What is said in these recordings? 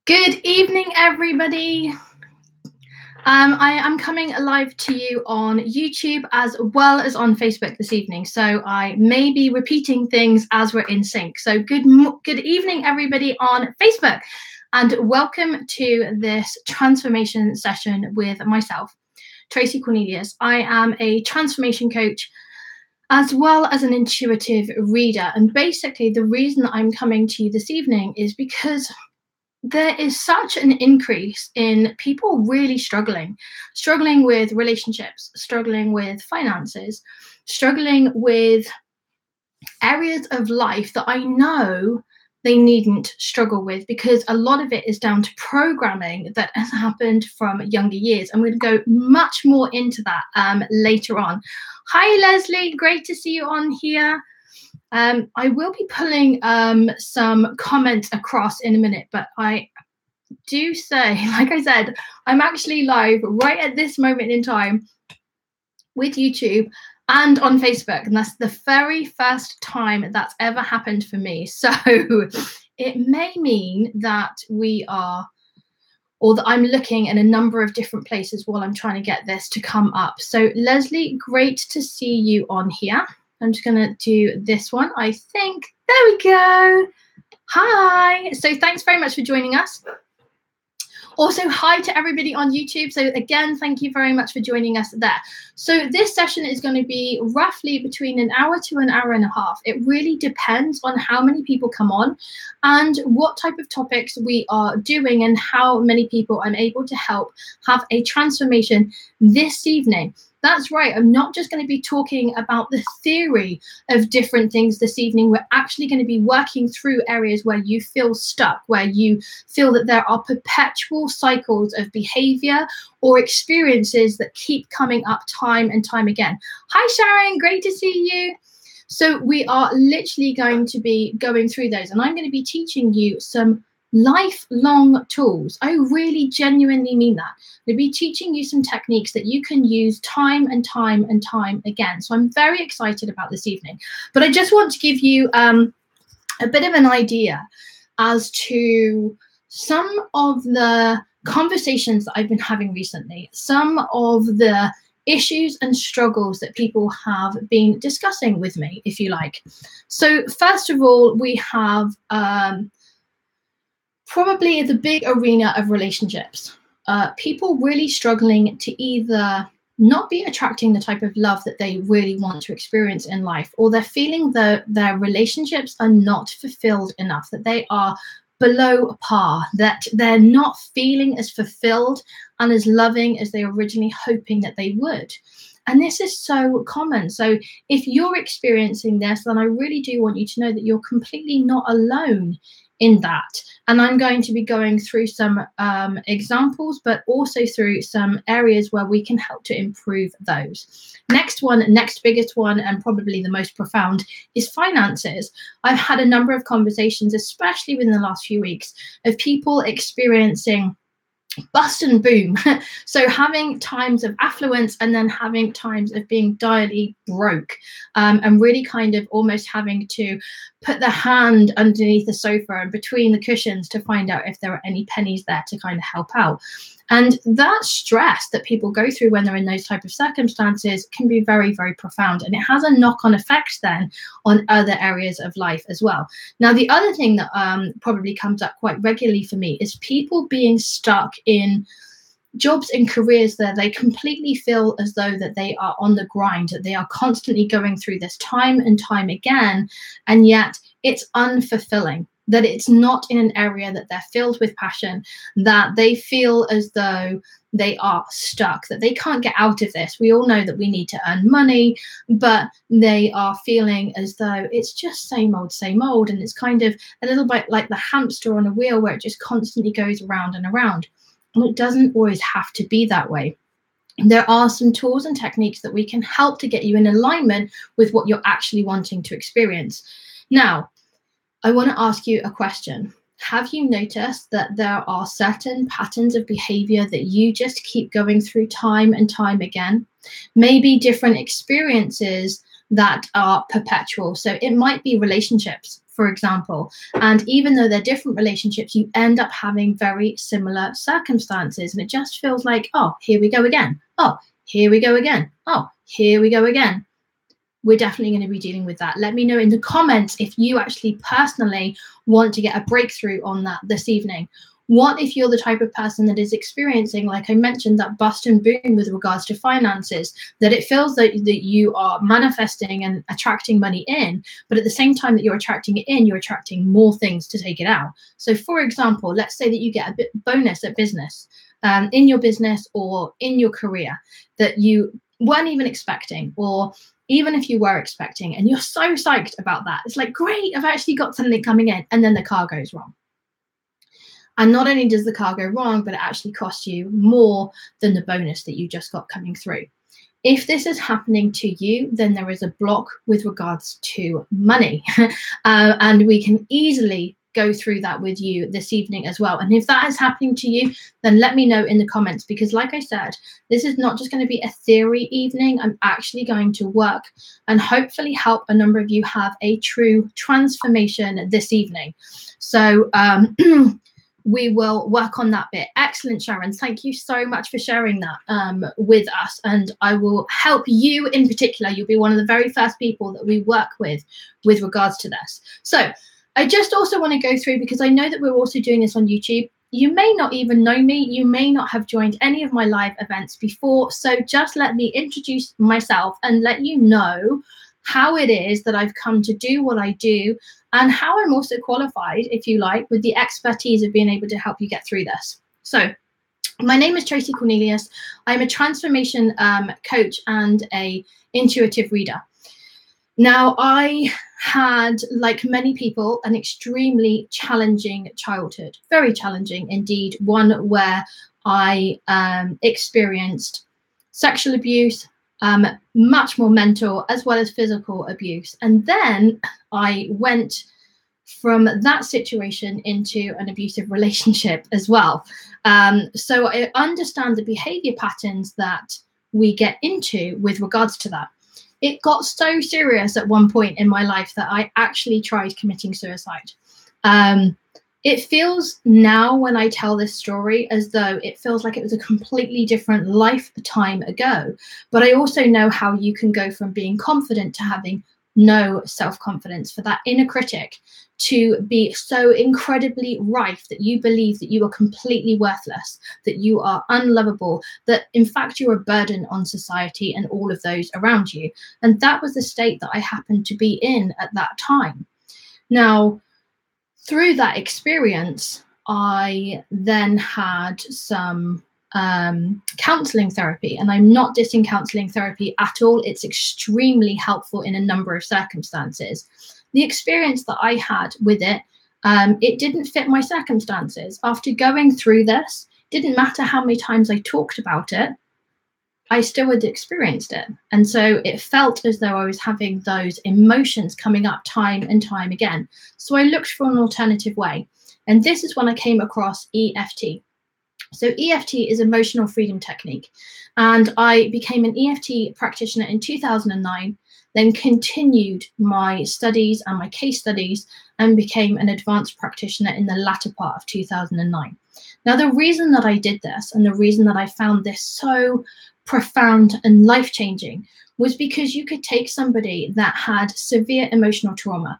Good evening, everybody. I am coming live to you on YouTube as well as on Facebook this evening, so I may be repeating things as we're in sync. So good evening, everybody on Facebook, and welcome to this transformation session with myself, Tracy Cornelius. I am a transformation coach as well as an intuitive reader, and basically the reason I'm coming to you this evening is because there is such an increase in people really struggling with relationships, struggling with finances, struggling with areas of life that I know they needn't struggle with, because a lot of it is down to programming that has happened from younger years. I'm going to go much more into that later on. Hi, Leslie. Great to see you on here. I will be pulling some comments across in a minute, but I do say, like I said, I'm actually live right at this moment in time with YouTube and on Facebook, and that's the very first time that's ever happened for me. So it may mean that that I'm looking in a number of different places while I'm trying to get this to come up. So Leslie, great to see you on here. I'm just going to do this one, I think. There we go. Hi. So thanks very much for joining us. Also, hi to everybody on YouTube. So again, thank you very much for joining us there. So this session is going to be roughly between an hour to an hour and a half. It really depends on how many people come on and what type of topics we are doing and how many people I'm able to help have a transformation this evening. That's right. I'm not just going to be talking about the theory of different things this evening. We're actually going to be working through areas where you feel stuck, where you feel that there are perpetual cycles of behavior or experiences that keep coming up time and time again. Hi, Sharon. Great to see you. So we are literally going to be going through those, and I'm going to be teaching you some lifelong tools. I really genuinely mean that. We'll be teaching you some techniques that you can use time and time and time again. So I'm very excited about this evening. But I just want to give you a bit of an idea as to some of the conversations that I've been having recently, some of the issues and struggles that people have been discussing with me, if you like. So first of all, we have probably the big arena of relationships. People really struggling to either not be attracting the type of love that they really want to experience in life, or they're feeling that their relationships are not fulfilled enough, that they are below par, that they're not feeling as fulfilled and as loving as they originally hoping that they would. And this is so common. So if you're experiencing this, then I really do want you to know that you're completely not alone in that. And I'm going to be going through some examples, but also through some areas where we can help to improve those. Next biggest one, and probably the most profound, is finances. I've had a number of conversations, especially within the last few weeks, of people experiencing bust and boom. So having times of affluence and then having times of being direly broke, and really kind of almost having to put the hand underneath the sofa and between the cushions to find out if there are any pennies there to kind of help out. And that stress that people go through when they're in those type of circumstances can be very, very profound. And it has a knock-on effect then on other areas of life as well. Now, the other thing that probably comes up quite regularly for me is people being stuck in jobs and careers that they completely feel as though that they are on the grind, that they are constantly going through this time and time again, and yet it's unfulfilling, that it's not in an area that they're filled with passion, that they feel as though they are stuck, that they can't get out of this. We all know that we need to earn money, but they are feeling as though it's just same old, and it's kind of a little bit like the hamster on a wheel where it just constantly goes around and around. And it doesn't always have to be that way. There are some tools and techniques that we can help to get you in alignment with what you're actually wanting to experience. Now, I want to ask you a question. Have you noticed that there are certain patterns of behavior that you just keep going through time and time again? Maybe different experiences that are perpetual. So it might be relationships, for example, and even though they're different relationships, you end up having very similar circumstances, and it just feels like, oh, here we go again. Oh, here we go again. Oh, here we go again. We're definitely going to be dealing with that. Let me know in the comments if you actually personally want to get a breakthrough on that this evening. What if you're the type of person that is experiencing, like I mentioned, that bust and boom with regards to finances, that it feels that you are manifesting and attracting money in, but at the same time that you're attracting it in, you're attracting more things to take it out. So for example, let's say that you get a bit bonus at business, in your business or in your career that you weren't even expecting, or even if you were expecting, and you're so psyched about that. It's like, great, I've actually got something coming in, and then the car goes wrong. And not only does the car go wrong, but it actually costs you more than the bonus that you just got coming through. If this is happening to you, then there is a block with regards to money. And we can easily go through that with you this evening as well. And if that is happening to you, then let me know in the comments, because like I said, this is not just going to be a theory evening. I'm actually going to work and hopefully help a number of you have a true transformation this evening. So we will work on that bit. Excellent, Sharon. Thank you so much for sharing that with us. And I will help you in particular. You'll be one of the very first people that we work with regards to this. So I just also want to go through, because I know that we're also doing this on YouTube. You may not even know me. You may not have joined any of my live events before. So just let me introduce myself and let you know how it is that I've come to do what I do, and how I'm also qualified, if you like, with the expertise of being able to help you get through this. So my name is Tracy Cornelius. I'm a transformation coach and a intuitive reader. Now, I had, like many people, an extremely challenging childhood, very challenging indeed, one where I experienced sexual abuse, much more mental as well as physical abuse. And then I went from that situation into an abusive relationship as well. So I understand the behavior patterns that we get into with regards to that. It got so serious at one point in my life that I actually tried committing suicide. It feels now, when I tell this story, as though it feels like it was a completely different lifetime ago. But I also know how you can go from being confident to having no self-confidence, for that inner critic to be so incredibly rife that you believe that you are completely worthless, that you are unlovable, that in fact you're a burden on society and all of those around you. And that was the state that I happened to be in at that time. Now, through that experience, I then had some counseling therapy, and I'm not dissing counseling therapy at all. It's extremely helpful in a number of circumstances. The experience that I had with it, it didn't fit my circumstances. After going through this, didn't matter how many times I talked about it, I still had experienced it. And so it felt as though I was having those emotions coming up time and time again. So I looked for an alternative way. And this is when I came across EFT. So EFT is emotional freedom technique. And I became an EFT practitioner in 2009, then continued my studies and my case studies and became an advanced practitioner in the latter part of 2009. Now, the reason that I did this and the reason that I found this so profound and life-changing was because you could take somebody that had severe emotional trauma,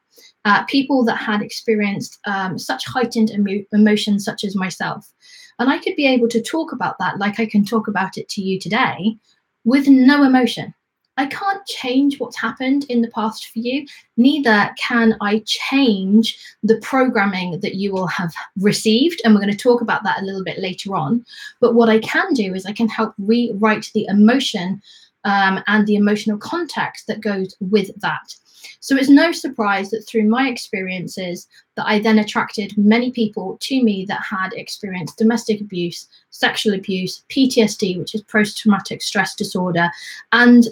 people that had experienced such heightened emotions such as myself, and I could be able to talk about that like I can talk about it to you today with no emotion. I can't change what's happened in the past for you. Neither can I change the programming that you will have received. And we're going to talk about that a little bit later on. But what I can do is I can help rewrite the emotion and the emotional context that goes with that. So it's no surprise that through my experiences that I then attracted many people to me that had experienced domestic abuse, sexual abuse, PTSD, which is post-traumatic stress disorder, and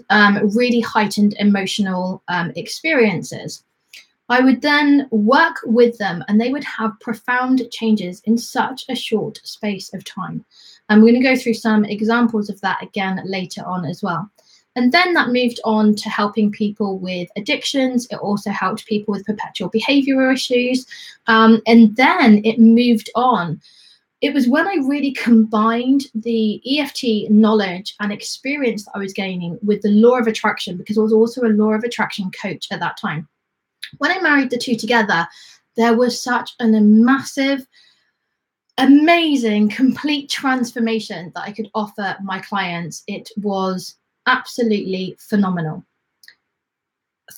really heightened emotional experiences. I would then work with them and they would have profound changes in such a short space of time. And we're going to go through some examples of that again later on as well. And then that moved on to helping people with addictions. It also helped people with perpetual behavioral issues. And then it moved on. It was when I really combined the EFT knowledge and experience that I was gaining with the law of attraction, because I was also a law of attraction coach at that time. When I married the two together, there was such a massive, amazing, complete transformation that I could offer my clients. It was absolutely phenomenal.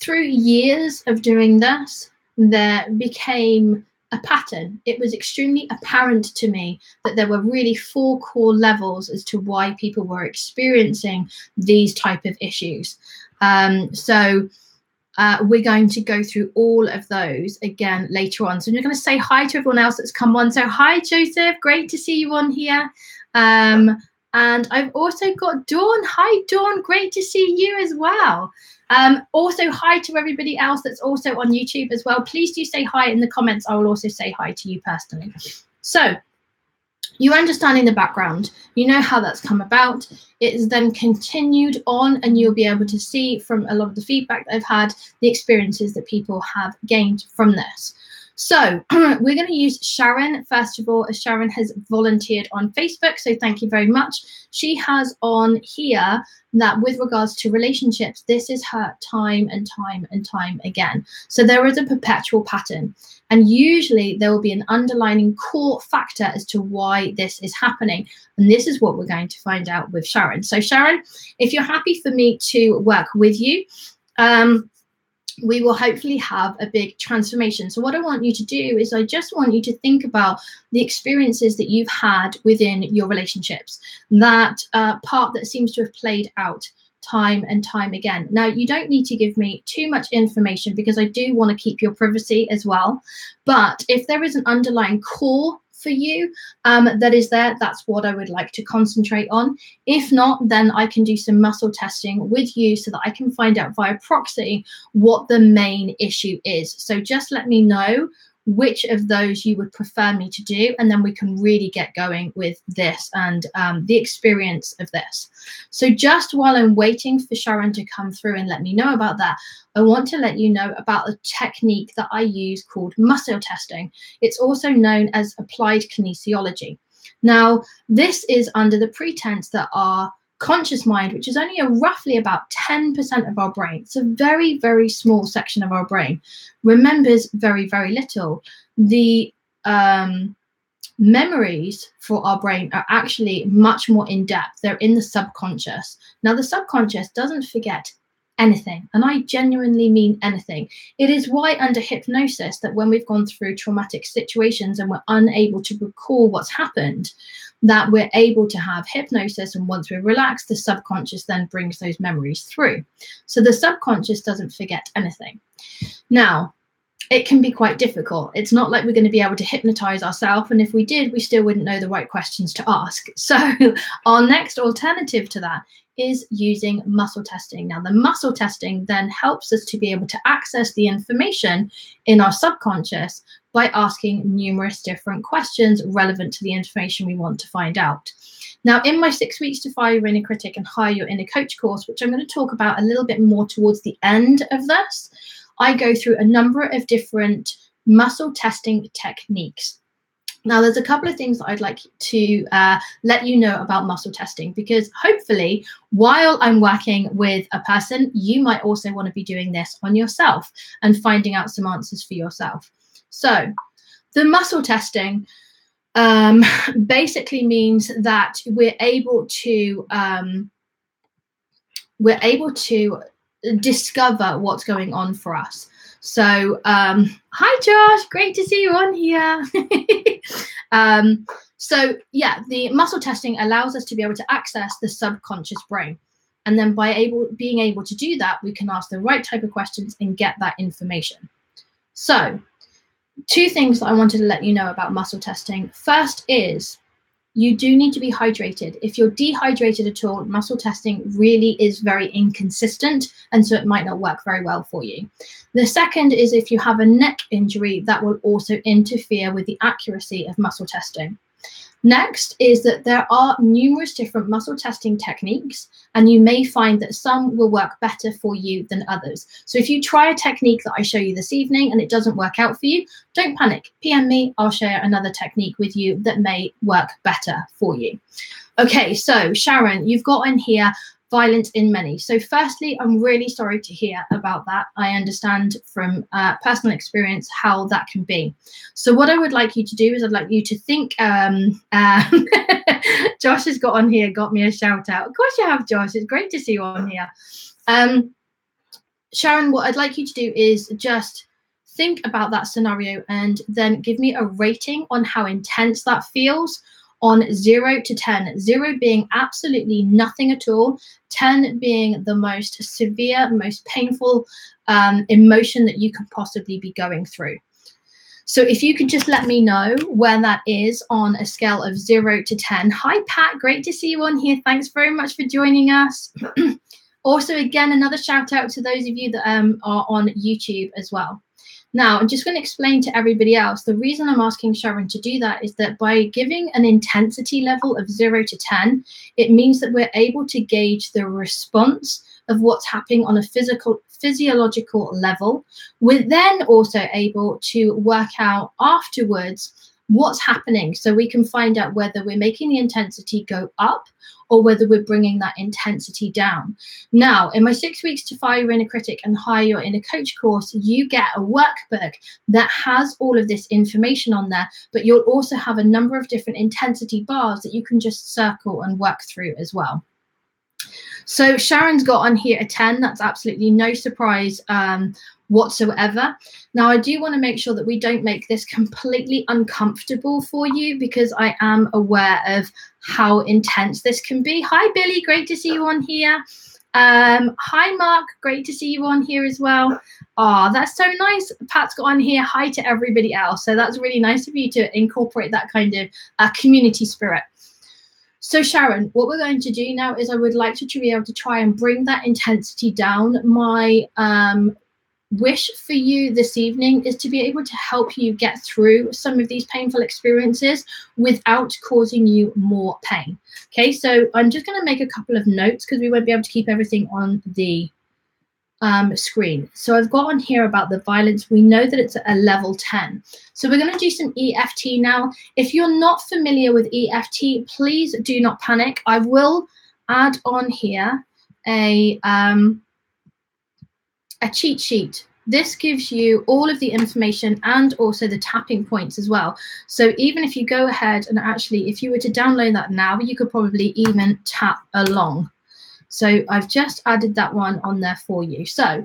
Through years of doing this, there became a pattern. It was extremely apparent to me that there were really 4 core levels as to why people were experiencing these type of issues. We're going to go through all of those again later on. So we're going to say hi to everyone else that's come on. So hi, Joseph. Great to see you on here. And I've also got Dawn. Hi, Dawn. Great to see you as well. Also, hi to everybody else that's also on YouTube as well. Please do say hi in the comments. I will also say hi to you personally. So you understanding the background, you know how that's come about. It is then continued on, and you'll be able to see from a lot of the feedback that I've had, the experiences that people have gained from this. So we're going to use Sharon, first of all, as Sharon has volunteered on Facebook. So thank you very much. She has on here that with regards to relationships, this is her time and time and time again. So there is a perpetual pattern. And usually there will be an underlying core factor as to why this is happening. And this is what we're going to find out with Sharon. So Sharon, if you're happy for me to work with you, we will hopefully have a big transformation. So what I want you to do is I just want you to think about the experiences that you've had within your relationships, that part that seems to have played out time and time again. Now, you don't need to give me too much information because I do want to keep your privacy as well. But if there is an underlying core for you that is there, that's what I would like to concentrate on. If not, then I can do some muscle testing with you so that I can find out via proxy what the main issue is. So just let me know which of those you would prefer me to do, and then we can really get going with this and the experience of this. So just while I'm waiting for Sharon to come through and let me know about that, I want to let you know about a technique that I use called muscle testing. It's also known as applied kinesiology. Now, this is under the pretense that our conscious mind, which is only roughly about 10% of our brain, it's a very, very small section of our brain, remembers very, very little. The memories for our brain are actually much more in depth. They're in the subconscious. Now, the subconscious doesn't forget anything, and I genuinely mean anything. It is why under hypnosis that when we've gone through traumatic situations and we're unable to recall what's happened, that we're able to have hypnosis, and once we're relaxed, the subconscious then brings those memories through. So the subconscious doesn't forget anything. Now, it can be quite difficult. It's not like we're going to be able to hypnotize ourselves, and if we did, we still wouldn't know the right questions to ask. So our next alternative to that is using muscle testing. Now, the muscle testing then helps us to be able to access the information in our subconscious by asking numerous different questions relevant to the information we want to find out. Now, in my 6 weeks to fire your inner critic and hire your inner coach course, which I'm going to talk about a little bit more towards the end of this, I go through a number of different muscle testing techniques. Now, there's a couple of things that I'd like to let you know about muscle testing, because hopefully while I'm working with a person, you might also want to be doing this on yourself and finding out some answers for yourself. So the muscle testing basically means that we're able to discover what's going on for us. So hi Josh, great to see you on here. So yeah, the muscle testing allows us to be able to access the subconscious brain, and then by being able to do that, we can ask the right type of questions and get that information. So 2 things that I wanted to let you know about muscle testing. First is you do need to be hydrated. If you're dehydrated at all, muscle testing really is very inconsistent, and so it might not work very well for you. The second is if you have a neck injury, that will also interfere with the accuracy of muscle testing. Next is that there are numerous different muscle testing techniques, and you may find that some will work better for you than others. So if you try a technique that I show you this evening and it doesn't work out for you, don't panic. PM me, I'll share another technique with you that may work better for you. Okay, so Sharon, you've got in here violence in many. So firstly, I'm really sorry to hear about that. I understand from personal experience how that can be. So what I would like you to do is I'd like you to think, Josh has got on here, got me a shout out. Of course you have, Josh. It's great to see you on here. Sharon, what I'd like you to do is just think about that scenario and then give me a rating on how intense that feels on 0 to 10, 0 being absolutely nothing at all, 10 being the most severe, most painful emotion that you could possibly be going through. So if you could just let me know where that is on a scale of 0 to 10. Hi, Pat. Great to see you on here. Thanks very much for joining us. Also, again, another shout out to those of you that are on YouTube as well. Now, I'm just going to explain to everybody else, the reason I'm asking Sharon to do that is that by giving an intensity level of 0 to 10, it means that we're able to gauge the response of what's happening on a physiological level. We're then also able to work out afterwards what's happening, so we can find out whether we're making the intensity go up or whether we're bringing that intensity down. Now, in my 6 weeks to fire your inner critic and hire your inner coach course, you get a workbook that has all of this information on there, but you'll also have a number of different intensity bars that you can just circle and work through as well. So Sharon's got on here a 10. That's absolutely no surprise whatsoever. Now, I do want to make sure that we don't make this completely uncomfortable for you, because I am aware of how intense this can be. Hi, Billy. Great to see you on here. Hi, Mark. Great to see you on here as well. Oh, that's so nice. Pat's got on here. Hi to everybody else. So that's really nice of you to incorporate that kind of community spirit. So Sharon, what we're going to do now is I would like you to be able to try and bring that intensity down. My wish for you this evening is to be able to help you get through some of these painful experiences without causing you more pain. Okay, so I'm just going to make a couple of notes because we won't be able to keep everything on the screen. So I've got on here about the violence. We know that it's a level 10. So we're going to do some EFT now. If you're not familiar with EFT, please do not panic. I will add on here a cheat sheet. This gives you all of the information and also the tapping points as well. So even if you go ahead and actually, if you were to download that now, you could probably even tap along. So I've just added that one on there for you. So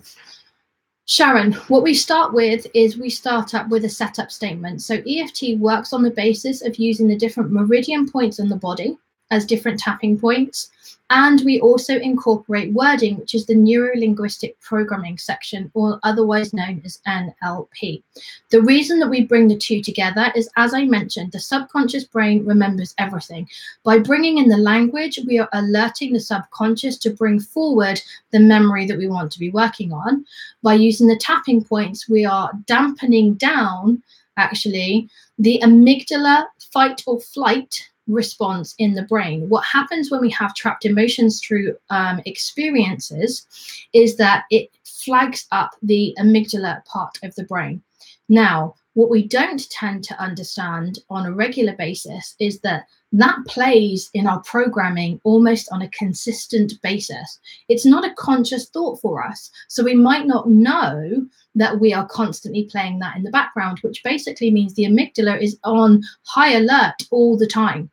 Sharon, what we start with is we start up with a setup statement. So EFT works on the basis of using the different meridian points in the body as different tapping points. And we also incorporate wording, which is the neuro-linguistic programming section, or otherwise known as NLP. The reason that we bring the two together is, as I mentioned, the subconscious brain remembers everything. By bringing in the language, we are alerting the subconscious to bring forward the memory that we want to be working on. By using the tapping points, we are dampening down, actually, the amygdala fight or flight response in the brain. What happens when we have trapped emotions through experiences is that it flags up the amygdala part of the brain. Now, what we don't tend to understand on a regular basis is that that plays in our programming almost on a consistent basis. It's not a conscious thought for us. So we might not know that we are constantly playing that in the background, which basically means the amygdala is on high alert all the time.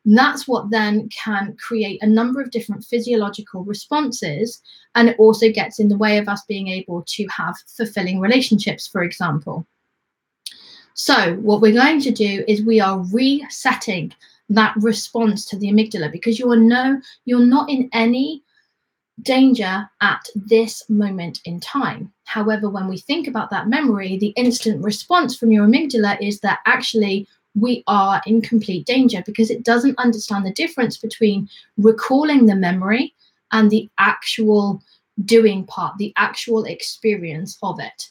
That's what then can create a number of different physiological responses, and it also gets in the way of us being able to have fulfilling relationships, for example. So what we're going to do is we are resetting that response to the amygdala, because you're not in any danger at this moment in time. However, when we think about that memory, the instant response from your amygdala is that actually we are in complete danger, because it doesn't understand the difference between recalling the memory and the actual doing part, the actual experience of it.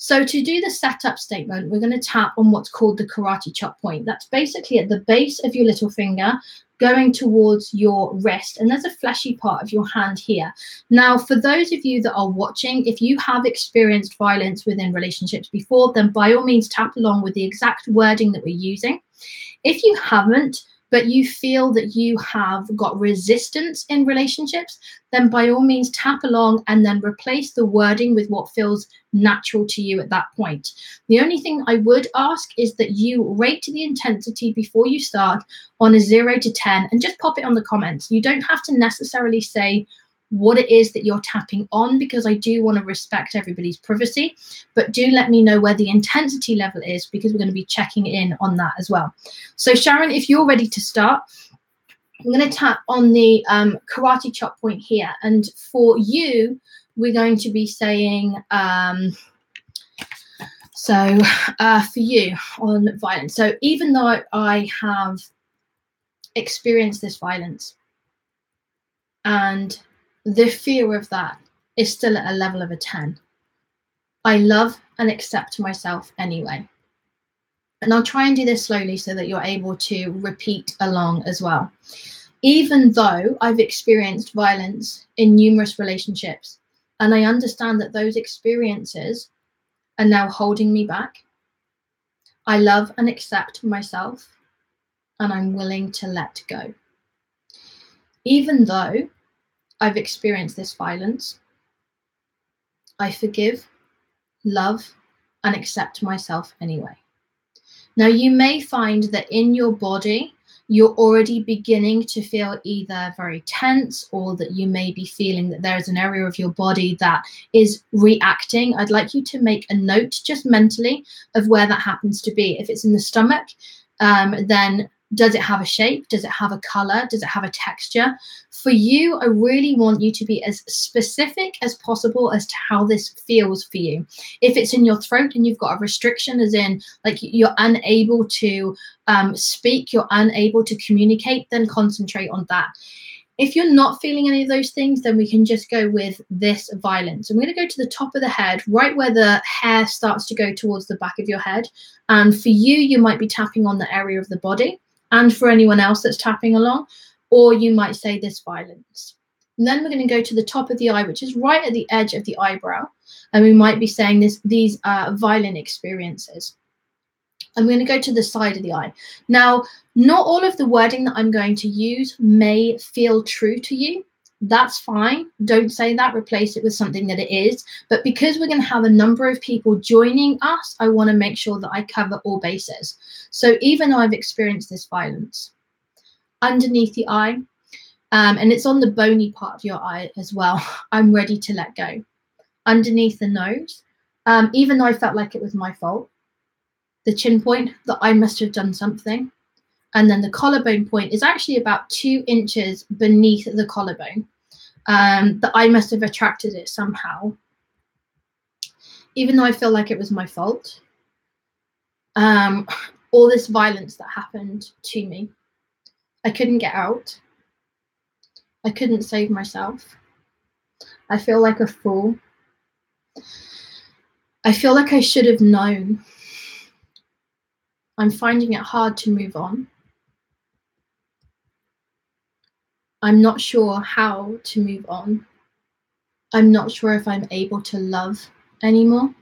So to do the setup statement, we're going to tap on what's called the karate chop point. That's basically at the base of your little finger, going towards your wrist, and there's a fleshy part of your hand here. Now, for those of you that are watching, if you have experienced violence within relationships before, then by all means tap along with the exact wording that we're using. If you haven't, but you feel that you have got resistance in relationships, then by all means tap along and then replace the wording with what feels natural to you at that point. The only thing I would ask is that you rate the intensity before you start on a 0 to 10 and just pop it on the comments. You don't have to necessarily say what it is that you're tapping on, because I do want to respect everybody's privacy, but do let me know where the intensity level is, because we're going to be checking in on that as well. So Sharon, if you're ready to start, I'm going to tap on the karate chop point here, and for you we're going to be saying for you on violence. So even though I have experienced this violence and the fear of that is still at a level of a 10, I love and accept myself anyway. And I'll try and do this slowly so that you're able to repeat along as well. Even though I've experienced violence in numerous relationships, and I understand that those experiences are now holding me back, I love and accept myself, and I'm willing to let go. Even though I've experienced this violence, I forgive, love, and accept myself anyway. Now, you may find that in your body, you're already beginning to feel either very tense, or that you may be feeling that there is an area of your body that is reacting. I'd like you to make a note just mentally of where that happens to be. If it's in the stomach, then does it have a shape? Does it have a color? Does it have a texture? For you, I really want you to be as specific as possible as to how this feels for you. If it's in your throat and you've got a restriction, as in like you're unable to speak, you're unable to communicate, then concentrate on that. If you're not feeling any of those things, then we can just go with this violence. I'm going to go to the top of the head, right where the hair starts to go towards the back of your head. And for you, you might be tapping on the area of the body. And for anyone else that's tapping along, or you might say this violence. And then we're going to go to the top of the eye, which is right at the edge of the eyebrow. And we might be saying these violent experiences. I'm going to go to the side of the eye. Now, not all of the wording that I'm going to use may feel true to you. That's fine. Don't say that. Replace it with something that it is. But because we're going to have a number of people joining us, I want to make sure that I cover all bases. So even though I've experienced this violence, underneath the eye, and it's on the bony part of your eye as well, I'm ready to let go. Underneath the nose, even though I felt like it was my fault, the chin point, that I must have done something. And then the collarbone point is actually about 2 inches beneath the collarbone, that I must have attracted it somehow. Even though I feel like it was my fault, all this violence that happened to me, I couldn't get out. I couldn't save myself. I feel like a fool. I feel like I should have known. I'm finding it hard to move on. I'm not sure how to move on. I'm not sure if I'm able to love anymore.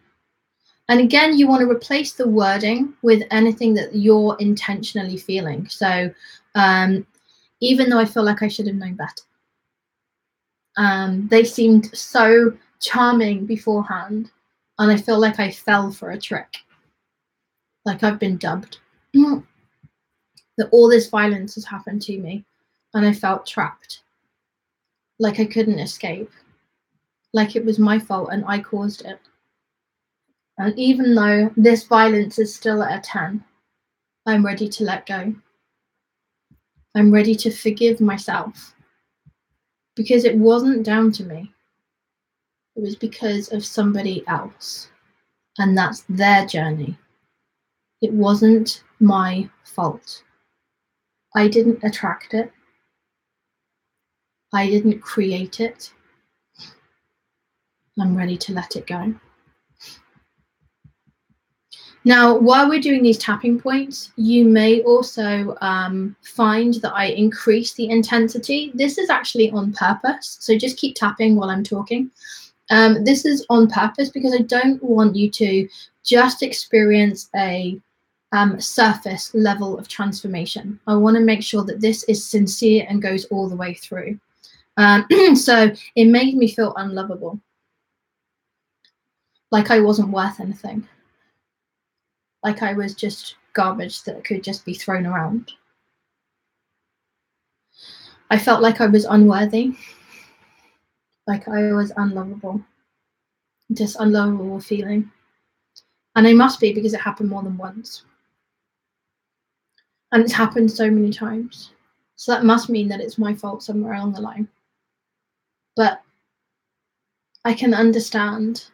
And again, you want to replace the wording with anything that you're intentionally feeling. So even though I feel like I should have known better, they seemed so charming beforehand, and I feel like I fell for a trick. Like I've been dubbed. That all this violence has happened to me, and I felt trapped. Like I couldn't escape. Like it was my fault and I caused it. And even though this violence is still at a 10, I'm ready to let go. I'm ready to forgive myself. Because it wasn't down to me. It was because of somebody else. And that's their journey. It wasn't my fault. I didn't attract it. I didn't create it. I'm ready to let it go. Now, while we're doing these tapping points, you may also find that I increase the intensity. This is actually on purpose. So just keep tapping while I'm talking. This is on purpose because I don't want you to just experience a surface level of transformation. I want to make sure that this is sincere and goes all the way through. So it made me feel unlovable, like I wasn't worth anything, like I was just garbage that could just be thrown around. I felt like I was unworthy, like I was unlovable, this unlovable feeling. And I must be, because it happened more than once. And it's happened so many times. So that must mean that it's my fault somewhere along the line. But I can understand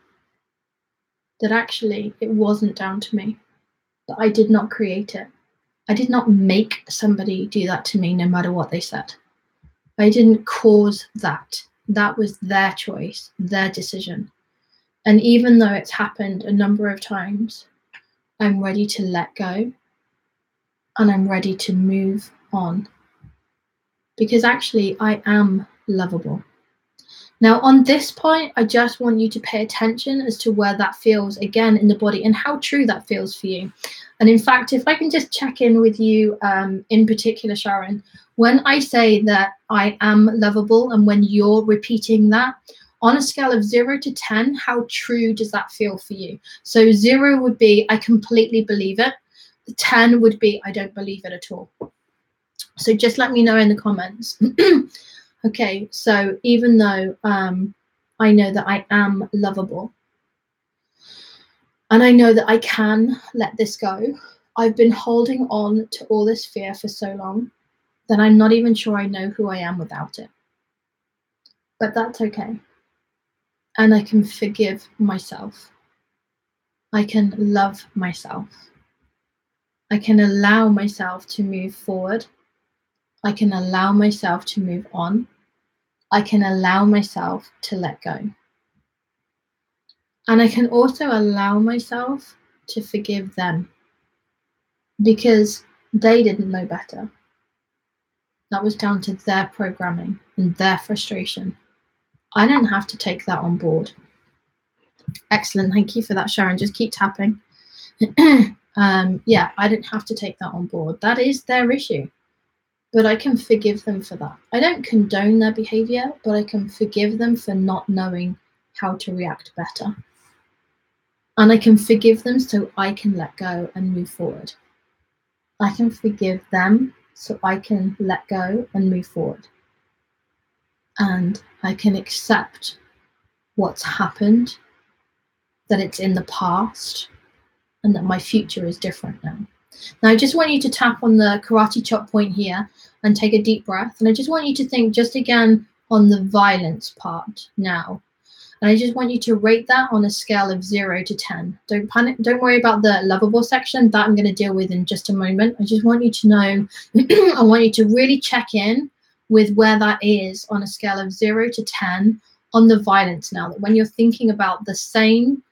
that actually it wasn't down to me, that I did not create it. I did not make somebody do that to me no matter what they said. I didn't cause that. That was their choice, their decision. And even though it's happened a number of times, I'm ready to let go and I'm ready to move on. Because actually, I am lovable. Now, on this point, I just want you to pay attention as to where that feels again in the body and how true that feels for you. And in fact, if I can just check in with you in particular, Sharon, when I say that I am lovable and when you're repeating that, on a scale of 0 to 10, how true does that feel for you? So 0 would be, I completely believe it. 10 would be, I don't believe it at all. So just let me know in the comments. Okay, so even though I know that I am lovable and I know that I can let this go, I've been holding on to all this fear for so long that I'm not even sure I know who I am without it. But that's okay. And I can forgive myself. I can love myself. I can allow myself to move forward. I can allow myself to move on. I can allow myself to let go. And I can also allow myself to forgive them because they didn't know better. That was down to their programming and their frustration. I didn't have to take that on board. Excellent. Thank you for that, Sharon. Just keep tapping. Yeah, I didn't have to take that on board. That is their issue. But I can forgive them for that. I don't condone their behavior, but I can forgive them for not knowing how to react better. And I can forgive them so I can let go and move forward. I can forgive them so I can let go and move forward. And I can accept what's happened, that it's in the past, and that my future is different now. Now, I just want you to tap on the karate chop point here and take a deep breath. And I just want you to think just again on the violence part now. And I just want you to rate that on a scale of 0 to 10. Don't panic. Don't worry about the lovable section. That I'm going to deal with in just a moment. I just want you to know, I want you to really check in with where that is on a scale of 0 to 10 on the violence now. That when you're thinking about the same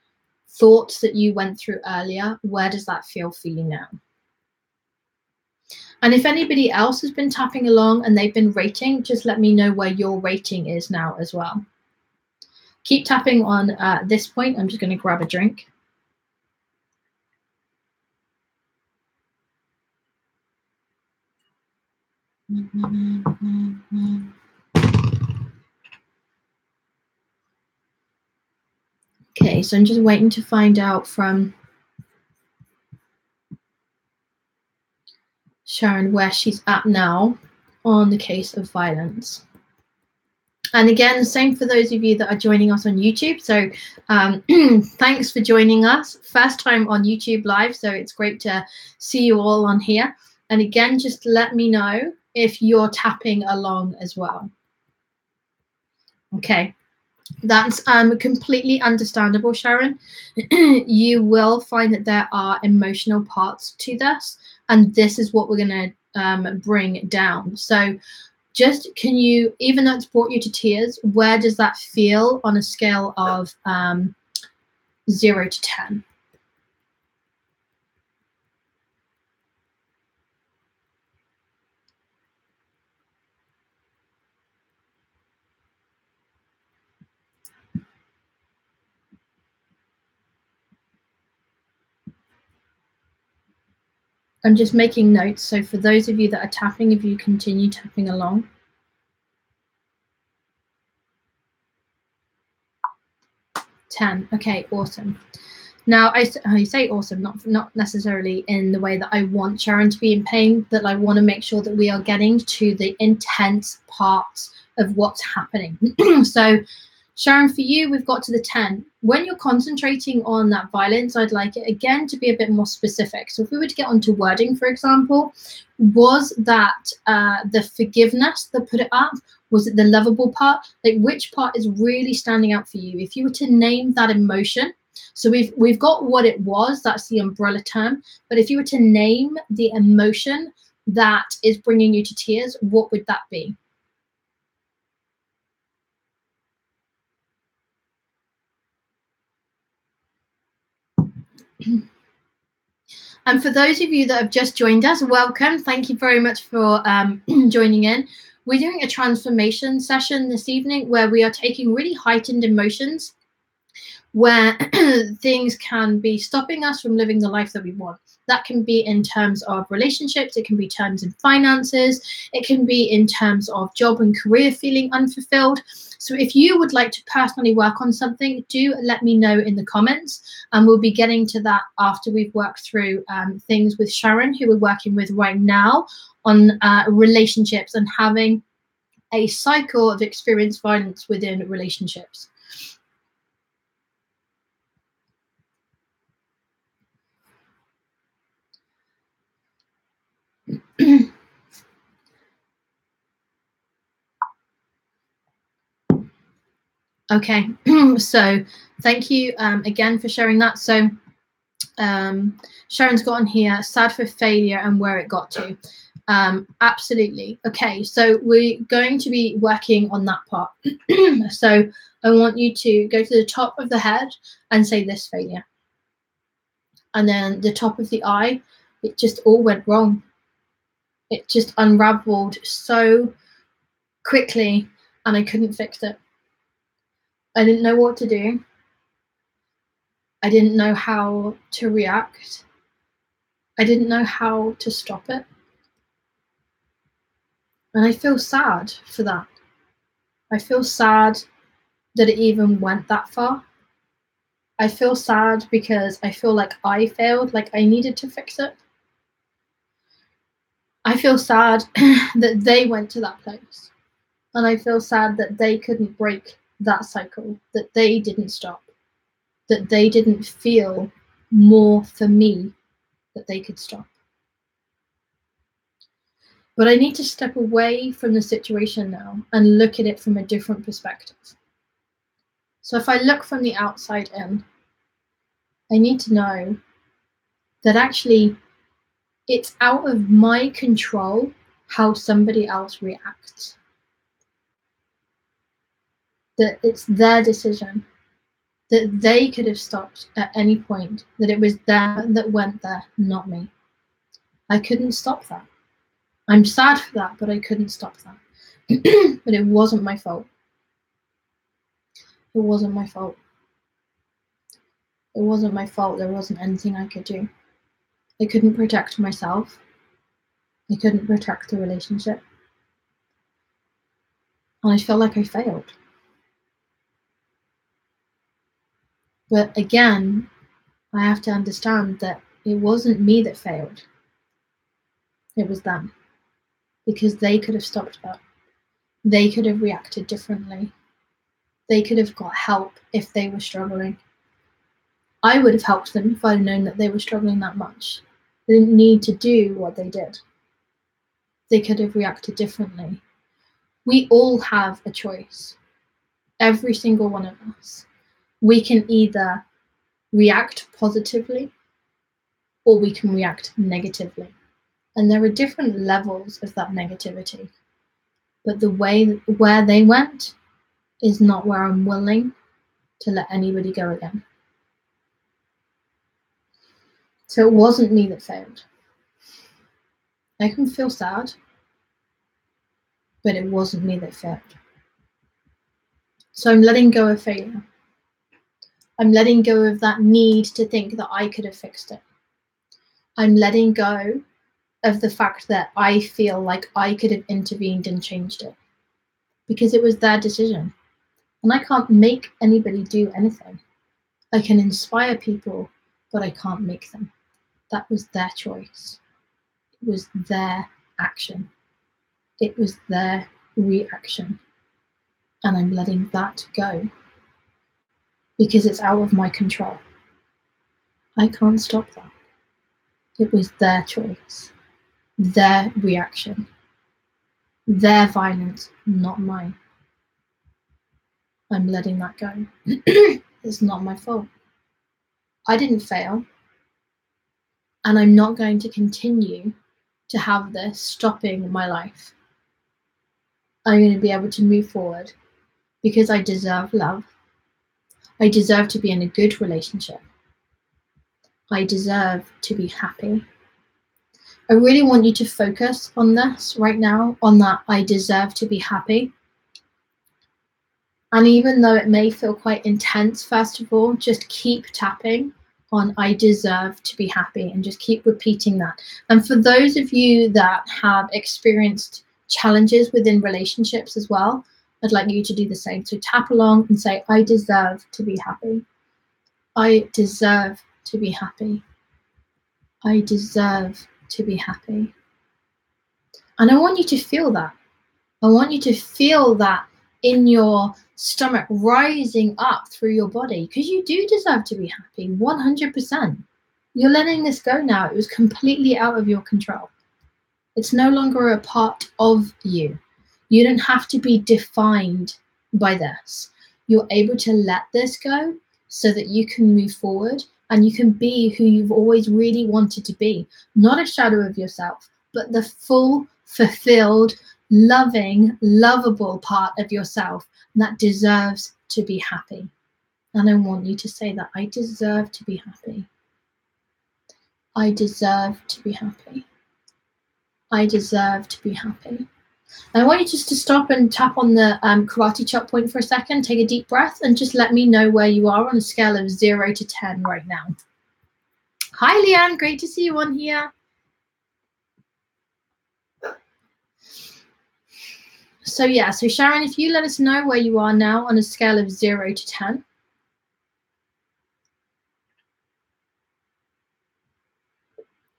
thoughts that you went through earlier, where does that feel for you now? And if anybody else has been tapping along and they've been rating, just let me know where your rating is now as well. Keep tapping on this point. I'm just going to grab a drink. Okay, so I'm just waiting to find out from Sharon where she's at now on the case of violence. And again, the same for those of you that are joining us on YouTube. So thanks for joining us. First time on YouTube Live, so it's great to see you all on here. And again, just let me know if you're tapping along as well. Okay, that's completely understandable, Sharon. You will find that there are emotional parts to this, and this is what we're going to bring down. So just can you, even though it's brought you to tears, where does that feel on a scale of 0 to 10? I'm just making notes. So for those of you that are tapping, if you continue tapping along. $10. Okay, awesome. Now, I say awesome, not necessarily in the way that I want Sharon to be in pain, but I want to make sure that we are getting to the intense parts of what's happening. So, Sharon, for you, we've got to the 10. When you're concentrating on that violence, I'd like it, again, to be a bit more specific. So if we were to get onto wording, for example, was that the forgiveness that put it up? Was it the lovable part? Like, which part is really standing out for you? If you were to name that emotion, so we've got what it was, that's the umbrella term. But if you were to name the emotion that is bringing you to tears, what would that be? And for those of you that have just joined us, welcome. Thank you very much for joining in. We're doing a transformation session this evening where we are taking really heightened emotions, where things can be stopping us from living the life that we want. That can be in terms of relationships, it can be terms in finances, it can be in terms of job and career feeling unfulfilled. So if you would like to personally work on something, do let me know in the comments, and we'll be getting to that after we've worked through things with Sharon, who we're working with right now on relationships and having a cycle of experienced violence within relationships. Okay, so thank you again for sharing that. So Sharon's got on here, sad for failure and where it got to. Absolutely. Okay, so we're going to be working on that part. So I want you to go to the top of the head and say this failure. And then the top of the eye, it just all went wrong. It just unraveled so quickly and I couldn't fix it. I didn't know what to do. I didn't know how to react. I didn't know how to stop it. And I feel sad for that. I feel sad that it even went that far. I feel sad because I feel like I failed, like I needed to fix it. I feel sad that they went to that place. And I feel sad that they couldn't break that cycle, that they didn't stop, that they didn't feel more for me that they could stop. But I need to step away from the situation now and look at it from a different perspective. So if I look from the outside in, I need to know that actually it's out of my control how somebody else reacts. That it's their decision, that they could have stopped at any point, that it was them that went there, not me. I couldn't stop that. I'm sad for that, but I couldn't stop that. But it wasn't my fault. It wasn't my fault. It wasn't my fault. There wasn't anything I could do. I couldn't protect myself. I couldn't protect the relationship. And I felt like I failed. But again, I have to understand that it wasn't me that failed. It was them. Because they could have stopped that. They could have reacted differently. They could have got help if they were struggling. I would have helped them if I'd known that they were struggling that much. They didn't need to do what they did. They could have reacted differently. We all have a choice. Every single one of us. We can either react positively or we can react negatively. And there are different levels of that negativity. But the way where they went is not where I'm willing to let anybody go again. So it wasn't me that failed. I can feel sad, but it wasn't me that failed. So I'm letting go of failure. I'm letting go of that need to think that I could have fixed it. I'm letting go of the fact that I feel like I could have intervened and changed it, because it was their decision. And I can't make anybody do anything. I can inspire people, but I can't make them. That was their choice. It was their action. It was their reaction. And I'm letting that go because it's out of my control. I can't stop that. It was their choice, their reaction, their violence, not mine. I'm letting that go. It's not my fault. I didn't fail. And I'm not going to continue to have this stopping my life. I'm going to be able to move forward because I deserve love. I deserve to be in a good relationship. I deserve to be happy. I really want you to focus on this right now, on that I deserve to be happy. And even though it may feel quite intense, first of all, just keep tapping on I deserve to be happy and just keep repeating that. And for those of you that have experienced challenges within relationships as well, I'd like you to do the same. So tap along and say, I deserve to be happy. I deserve to be happy. I deserve to be happy. And I want you to feel that. I want you to feel that in your stomach rising up through your body, because you do deserve to be happy, 100%. You're letting this go now. It was completely out of your control. It's no longer a part of you. You don't have to be defined by this. You're able to let this go so that you can move forward and you can be who you've always really wanted to be. Not a shadow of yourself, but the full, fulfilled, loving, lovable part of yourself that deserves to be happy. And I want you to say that I deserve to be happy. I deserve to be happy. I deserve to be happy. And I want you just to stop and tap on the karate chop point for a second, take a deep breath, and just let me know where you are on a scale of 0 to 10 right now. Hi, Leanne. Great to see you on here. So yeah, so Sharon, if you let us know where you are now on a scale of 0 to 10.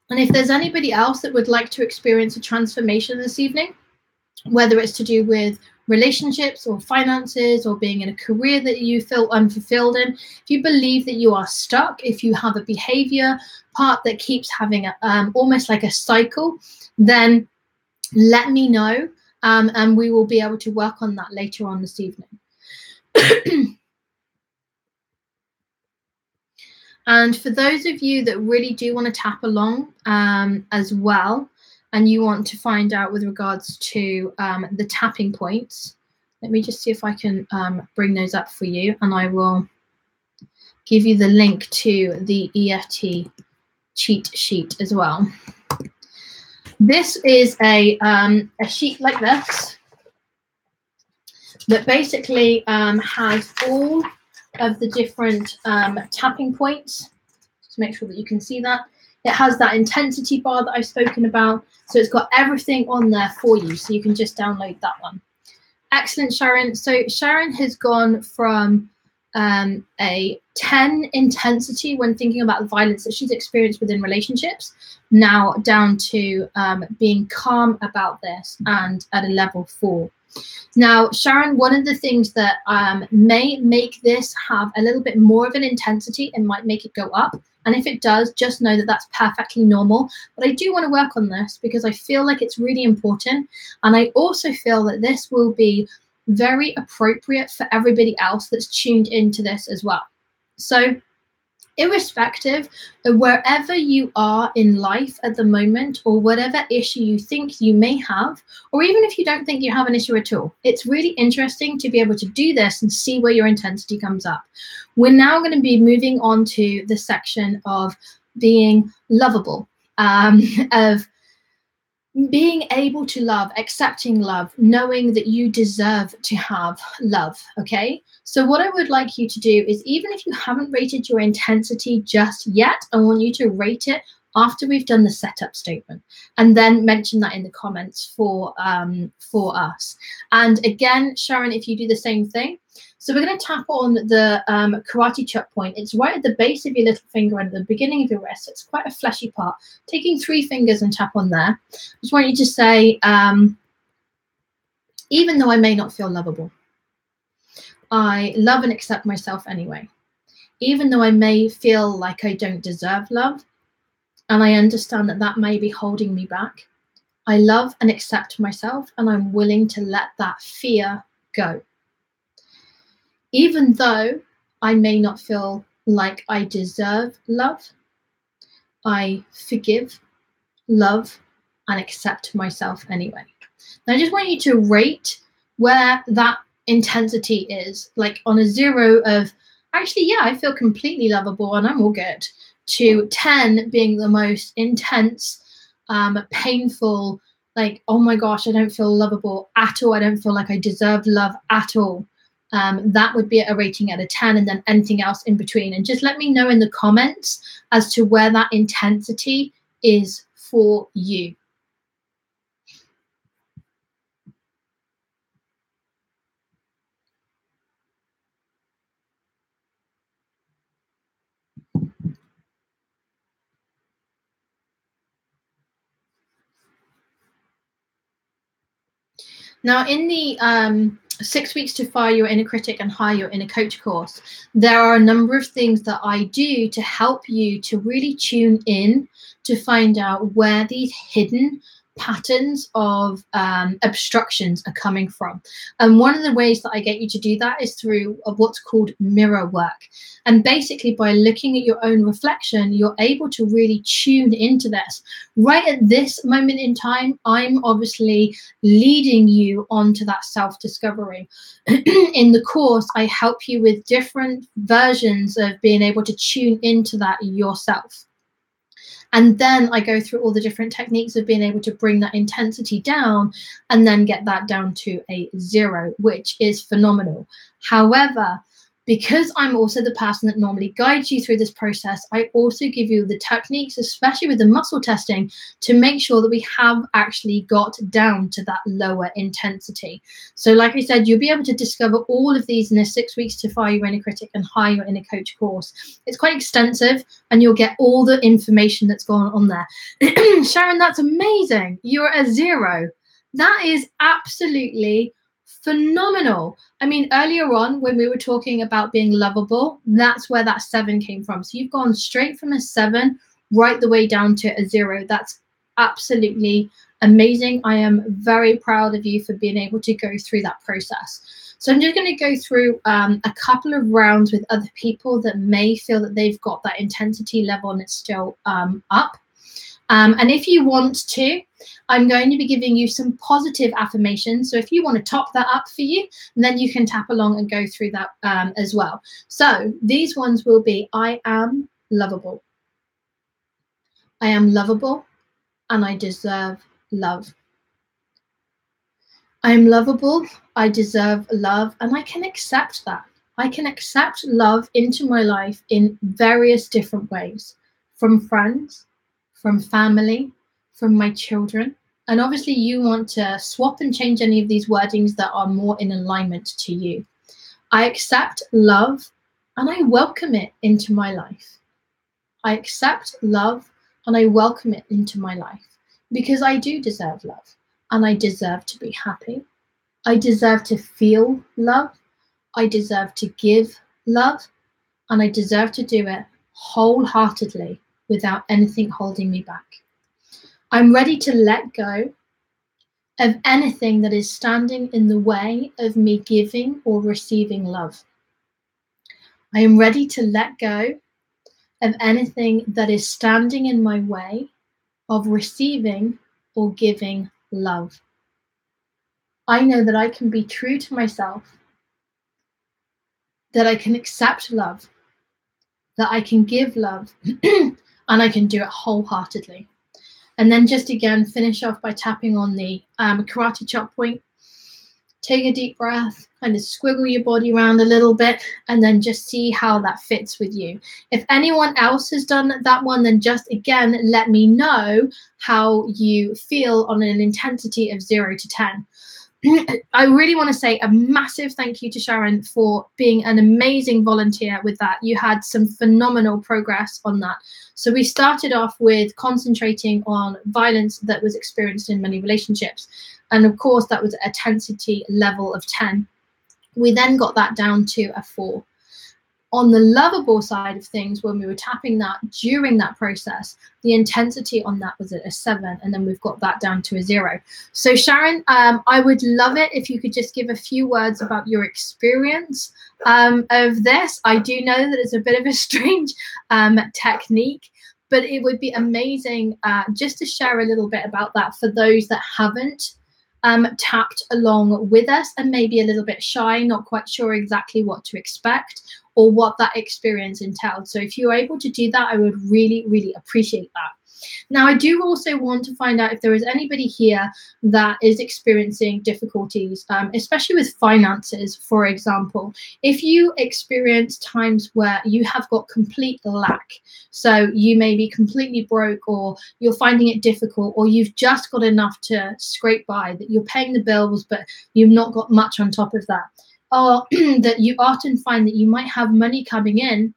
And if there's anybody else that would like to experience a transformation this evening, whether it's to do with relationships or finances or being in a career that you feel unfulfilled in, if you believe that you are stuck, if you have a behavior part that keeps having almost like a cycle, then let me know. And we will be able to work on that later on this evening. And for those of you that really do want to tap along as well, and you want to find out with regards to the tapping points, let me just see if I can bring those up for you, and I will give you the link to the EFT cheat sheet as well. This is a sheet like this that basically has all of the different tapping points. Just make sure that you can see that. It has that intensity bar that I've spoken about. So it's got everything on there for you. So you can just download that one. Excellent, Sharon. So Sharon has gone from a 10 intensity when thinking about the violence that she's experienced within relationships, now down to being calm about this and at a level 4. Now, Sharon, one of the things that may make this have a little bit more of an intensity and might make it go up. And if it does, just know that that's perfectly normal. But I do want to work on this because I feel like it's really important. And I also feel that this will be very appropriate for everybody else that's tuned into this as well. So irrespective of wherever you are in life at the moment, or whatever issue you think you may have, or even if you don't think you have an issue at all, it's really interesting to be able to do this and see where your intensity comes up. We're now going to be moving on to the section of being lovable, of being able to love, accepting love, knowing that you deserve to have love, okay? So what I would like you to do is, even if you haven't rated your intensity just yet, I want you to rate it after we've done the setup statement, and then mention that in the comments for us. And again, Sharon, if you do the same thing. So we're going to tap on the karate chop point. It's right at the base of your little finger and the beginning of your wrist. It's quite a fleshy part. Taking 3 fingers and tap on there. I just want you to say, even though I may not feel lovable, I love and accept myself anyway. Even though I may feel like I don't deserve love, and I understand that that may be holding me back, I love and accept myself, and I'm willing to let that fear go. Even though I may not feel like I deserve love, I forgive, love, and accept myself anyway. Now, I just want you to rate where that intensity is, like on a 0 of, actually, yeah, I feel completely lovable and I'm all good, to 10 being the most intense, painful, like, oh my gosh, I don't feel lovable at all. I don't feel like I deserve love at all. That would be a rating out of 10, and then anything else in between. And just let me know in the comments as to where that intensity is for you. Now, in the 6 weeks to fire your inner critic and hire your inner coach course, there are a number of things that I do to help you to really tune in to find out where these hidden patterns of obstructions are coming from. And one of the ways that I get you to do that is through what's called mirror work. And basically, by looking at your own reflection, you're able to really tune into this. Right at this moment in time, I'm obviously leading you onto that self-discovery. In the course, I help you with different versions of being able to tune into that yourself. And then I go through all the different techniques of being able to bring that intensity down and then get that down to a 0, which is phenomenal. However, because I'm also the person that normally guides you through this process, I also give you the techniques, especially with the muscle testing, to make sure that we have actually got down to that lower intensity. So like I said, you'll be able to discover all of these in a 6 weeks to fire your inner critic and hire your inner coach course. It's quite extensive, and you'll get all the information that's going on there. Sharon, that's amazing. You're a 0. That is absolutely phenomenal. I mean, earlier on when we were talking about being lovable, that's where that 7 came from. So you've gone straight from a 7 right the way down to a 0. That's absolutely amazing. I am very proud of you for being able to go through that process. So I'm just going to go through a couple of rounds with other people that may feel that they've got that intensity level and it's still up. And if you want to, I'm going to be giving you some positive affirmations. So if you want to top that up for you, then you can tap along and go through that as well. So these ones will be, I am lovable. I am lovable and I deserve love. I am lovable, I deserve love, and I can accept that. I can accept love into my life in various different ways, from friends, from family, from my children. And obviously you want to swap and change any of these wordings that are more in alignment to you. I accept love and I welcome it into my life. I accept love and I welcome it into my life because I do deserve love and I deserve to be happy. I deserve to feel love. I deserve to give love, and I deserve to do it wholeheartedly without anything holding me back. I'm ready to let go of anything that is standing in the way of me giving or receiving love. I am ready to let go of anything that is standing in my way of receiving or giving love. I know that I can be true to myself, that I can accept love, that I can give love, and I can do it wholeheartedly. And then just again, finish off by tapping on the karate chop point. take a deep breath, kind of squiggle your body around a little bit, and then just see how that fits with you. If anyone else has done that one, then just again, let me know how you feel on an intensity of 0 to 10. I really want to say a massive thank you to Sharon for being an amazing volunteer with that. You had some phenomenal progress on that. So we started off with concentrating on violence that was experienced in many relationships. And of course, that was a intensity level of 10. We then got that down to a 4. On the lovable side of things, when we were tapping that during that process, the intensity on that was at a 7, and then we've got that down to a 0. So Sharon, I would love it if you could just give a few words about your experience of this. I do know that it's a bit of a strange technique, but it would be amazing just to share a little bit about that for those that haven't tapped along with us and maybe a little bit shy, not quite sure exactly what to expect or what that experience entailed. So if you're able to do that, I would really, really appreciate that. Now, I do also want to find out if there is anybody here that is experiencing difficulties, especially with finances, for example. If you experience times where you have got complete lack, so you may be completely broke, or you're finding it difficult, or you've just got enough to scrape by, that you're paying the bills, but you've not got much on top of that, or that you often find that you might have money coming in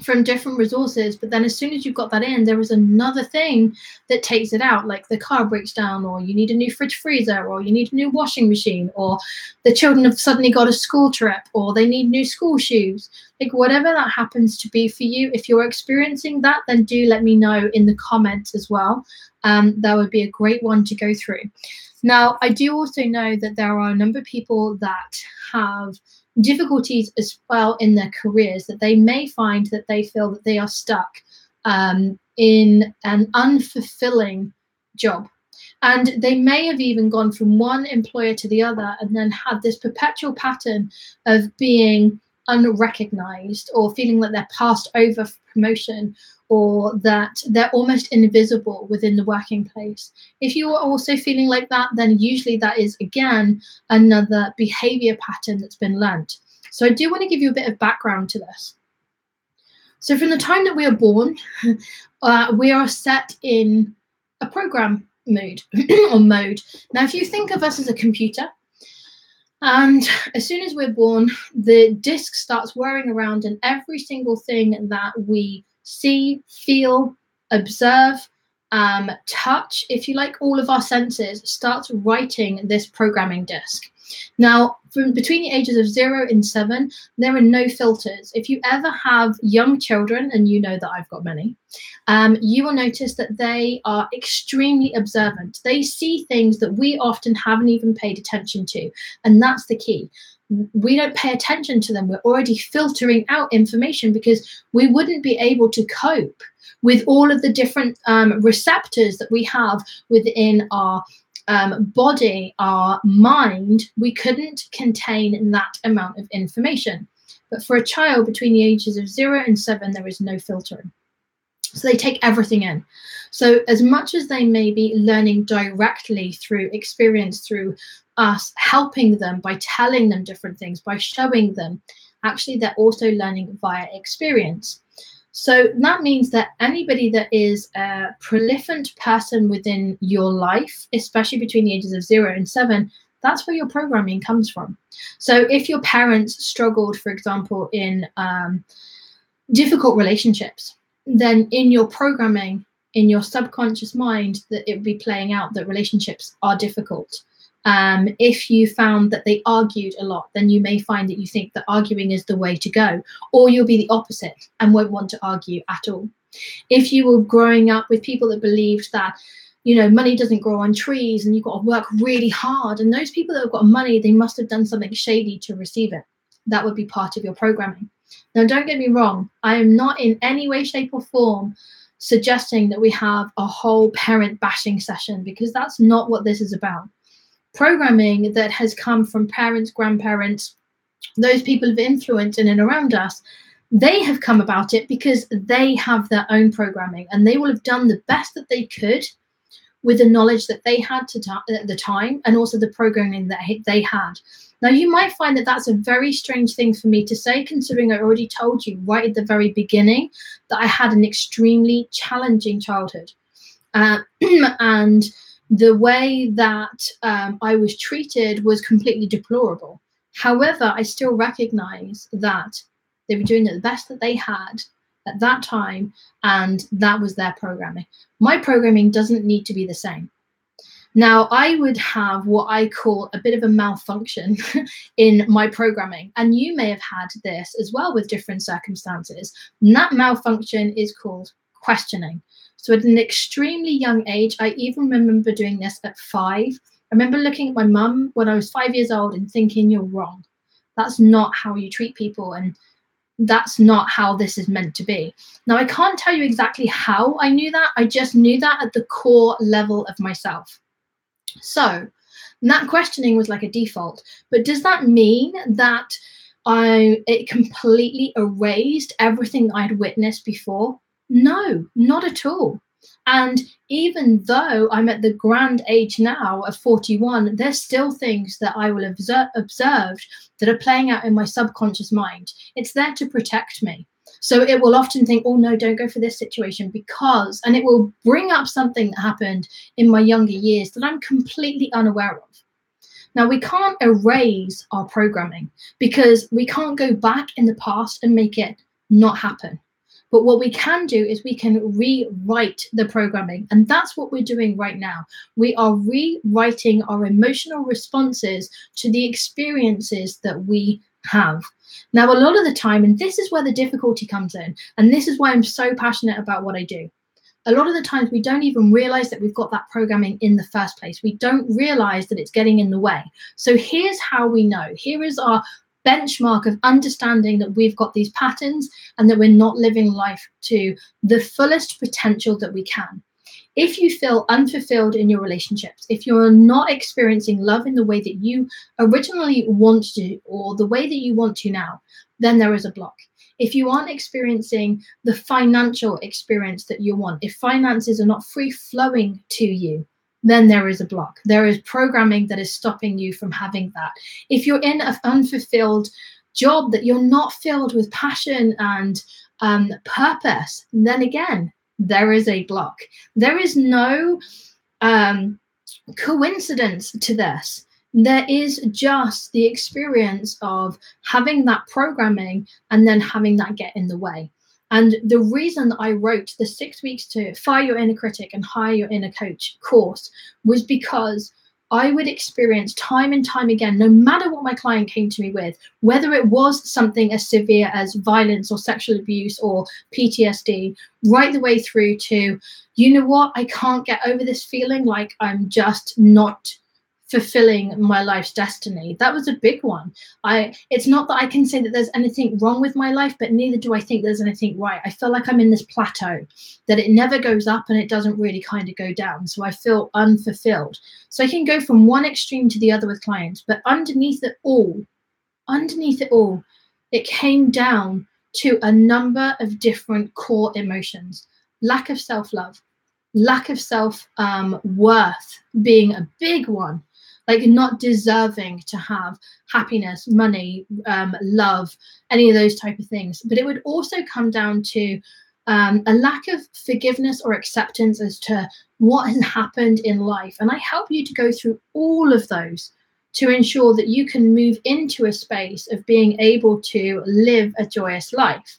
from different resources, but then as soon as you've got that in, there is another thing that takes it out, like the car breaks down, or you need a new fridge freezer, or you need a new washing machine, or the children have suddenly got a school trip, or they need new school shoes. Like whatever that happens to be for you, if you're experiencing that, then do let me know in the comments as well. That would be a great one to go through. Now, I do also know that there are a number of people that have difficulties as well in their careers, that they may find that they feel that they are stuck in an unfulfilling job. And they may have even gone from one employer to the other and then had this perpetual pattern of being unrecognized, or feeling like they're passed over for promotion, or that they're almost invisible within the working place. If you are also feeling like that, then usually that is, again, another behavior pattern that's been learnt. So I do want to give you a bit of background to this. So from the time that we are born, we are set in a program mode or mode. Now, if you think of us as a computer, and as soon as we're born, the disk starts whirring around, and every single thing that we see, feel, observe, touch, if you like, all of our senses starts writing this programming disk. Now, from between the ages of 0 and 7, there are no filters. If you ever have young children, and you know that I've got many, you will notice that they are extremely observant. They see things that we often haven't even paid attention to, and that's the key. We don't pay attention to them. We're already filtering out information because we wouldn't be able to cope with all of the different receptors that we have within our body, our mind. We couldn't contain that amount of information. But for a child between the ages of 0 and 7, there is no filtering. So they take everything in. So as much as they may be learning directly through experience, through us helping them by telling them different things, by showing them, actually they're also learning via experience. So that means that anybody that is a prolific person within your life, especially between the ages of 0 and 7, that's where your programming comes from. So if your parents struggled, for example, in difficult relationships, then in your programming, in your subconscious mind, that it would be playing out that relationships are difficult. If you found that they argued a lot, then you may find that you think that arguing is the way to go, or you'll be the opposite and won't want to argue at all. If you were growing up with people that believed that, you know, money doesn't grow on trees and you've got to work really hard, and those people that have got money, they must have done something shady to receive it. That would be part of your programming. Now, don't get me wrong. I am not in any way, shape or form suggesting that we have a whole parent bashing session, because that's not what this is about. Programming that has come from parents, grandparents, those people of influence in and around us, they have come about it because they have their own programming, and they will have done the best that they could with the knowledge that they had at the time, and also the programming that they had. Now, you might find that that's a very strange thing for me to say, considering I already told you right at the very beginning that I had an extremely challenging childhood. And the way that I was treated was completely deplorable. However, I still recognize that they were doing the best that they had at that time, and that was their programming. My programming doesn't need to be the same. Now, I would have what I call a bit of a malfunction in my programming, and you may have had this as well with different circumstances. And that malfunction is called questioning. So at an extremely young age, I even remember doing this at 5. I remember looking at my mum when I was 5 years old and thinking, you're wrong. That's not how you treat people, and that's not how this is meant to be. Now, I can't tell you exactly how I knew that. I just knew that at the core level of myself. So that questioning was like a default. But does that mean that it completely erased everything I'd witnessed before? No, not at all. And even though I'm at the grand age now of 41, there's still things that I will have observed that are playing out in my subconscious mind. It's there to protect me. So it will often think, oh no, don't go for this situation because, and it will bring up something that happened in my younger years that I'm completely unaware of. Now, we can't erase our programming because we can't go back in the past and make it not happen. But what we can do is we can rewrite the programming. And that's what we're doing right now. We are rewriting our emotional responses to the experiences that we have. Now, a lot of the time, and this is where the difficulty comes in, and this is why I'm so passionate about what I do. A lot of the times we don't even realize that we've got that programming in the first place. We don't realize that it's getting in the way. So here's how we know. Here is our benchmark of understanding that we've got these patterns and that we're not living life to the fullest potential that we can. If you feel unfulfilled in your relationships, if you're not experiencing love in the way that you originally want to, or the way that you want to now, then there is a block. If you aren't experiencing the financial experience that you want, if finances are not free flowing to you, then there is a block. There is programming that is stopping you from having that. If you're in an unfulfilled job that you're not filled with passion and purpose, then again, there is a block. There is no coincidence to this. There is just the experience of having that programming and then having that get in the way. And the reason I wrote the 6 weeks to Fire Your Inner Critic and Hire Your Inner Coach course was because I would experience time and time again, no matter what my client came to me with, whether it was something as severe as violence or sexual abuse or PTSD, right the way through to, you know what, I can't get over this feeling like I'm just not fulfilling my life's destiny. That was a big one. It's not that I can say that there's anything wrong with my life, but neither do I think there's anything right. I feel like I'm in this plateau, that it never goes up and it doesn't really kind of go down. So I feel unfulfilled. So I can go from one extreme to the other with clients, but underneath it all, it came down to a number of different core emotions. Lack of self-love, lack of self-worth being a big one. Like not deserving to have happiness, money, love, any of those type of things. But it would also come down to a lack of forgiveness or acceptance as to what has happened in life. And I help you to go through all of those to ensure that you can move into a space of being able to live a joyous life.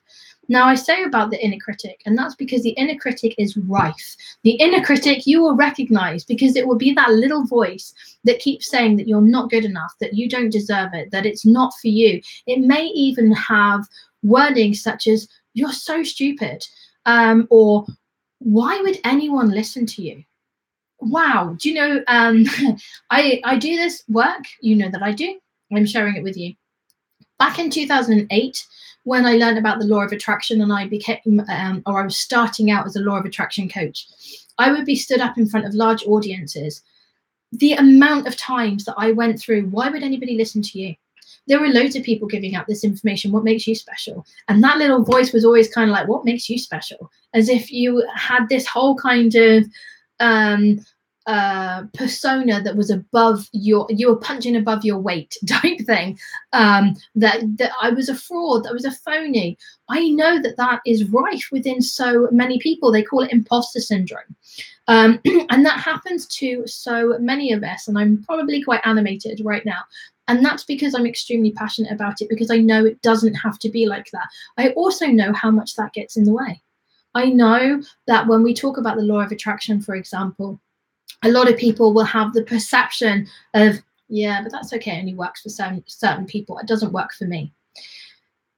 Now, I say about the inner critic, and that's because the inner critic is rife. The inner critic you will recognize because it will be that little voice that keeps saying that you're not good enough, that you don't deserve it, that it's not for you. It may even have wording such as, you're so stupid, or why would anyone listen to you? Wow, do you know, I do this work, you know that I do. I'm sharing it with you. Back in 2008, when I learned about the law of attraction and I became, or I was starting out as a law of attraction coach, I would be stood up in front of large audiences. The amount of times that I went through, why would anybody listen to you? There were loads of people giving out this information, what makes you special? And that little voice was always kind of like, what makes you special? As if you had this whole kind of persona that was above you were punching above your weight type thing, that I was a fraud, that I was a phony. I know that is rife within so many people. They call it imposter syndrome. And that happens to so many of us, and I'm probably quite animated right now. And that's because I'm extremely passionate about it, because I know it doesn't have to be like that. I also know how much that gets in the way. I know that when we talk about the law of attraction, for example, a lot of people will have the perception of, yeah, but that's okay, it only works for certain people. It doesn't work for me.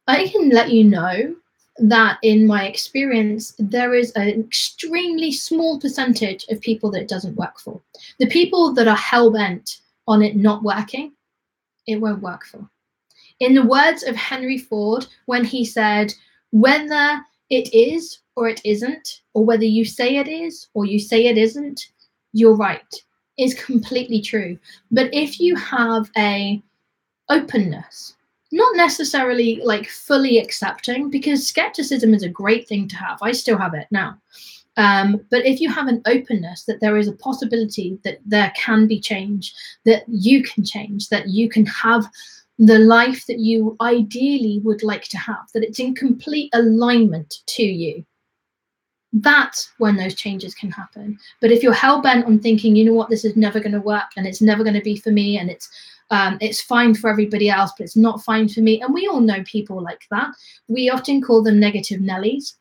I can let you know that in my experience, there is an extremely small percentage of people that it doesn't work for. The people that are hell-bent on it not working, it won't work for. In the words of Henry Ford, when he said, whether it is or it isn't, or whether you say it is or you say it isn't, you're right, is completely true. But if you have a openness, not necessarily like fully accepting, because skepticism is a great thing to have. I still have it now. But if you have an openness that there is a possibility that there can be change, that you can have the life that you ideally would like to have, that it's in complete alignment to you, that's when those changes can happen. But if you're hell-bent on thinking, you know what, this is never going to work, and it's never going to be for me, and it's fine for everybody else, but it's not fine for me. And we all know people like that. We often call them negative Nellies,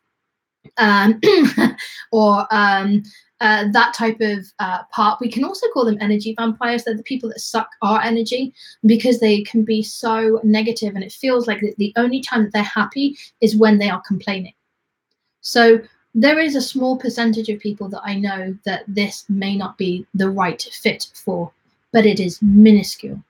or that type of part. We can also call them energy vampires. They're the people that suck our energy, because they can be so negative, and it feels like the only time that they're happy is when they are complaining. So there is a small percentage of people that I know that this may not be the right fit for, but it is minuscule.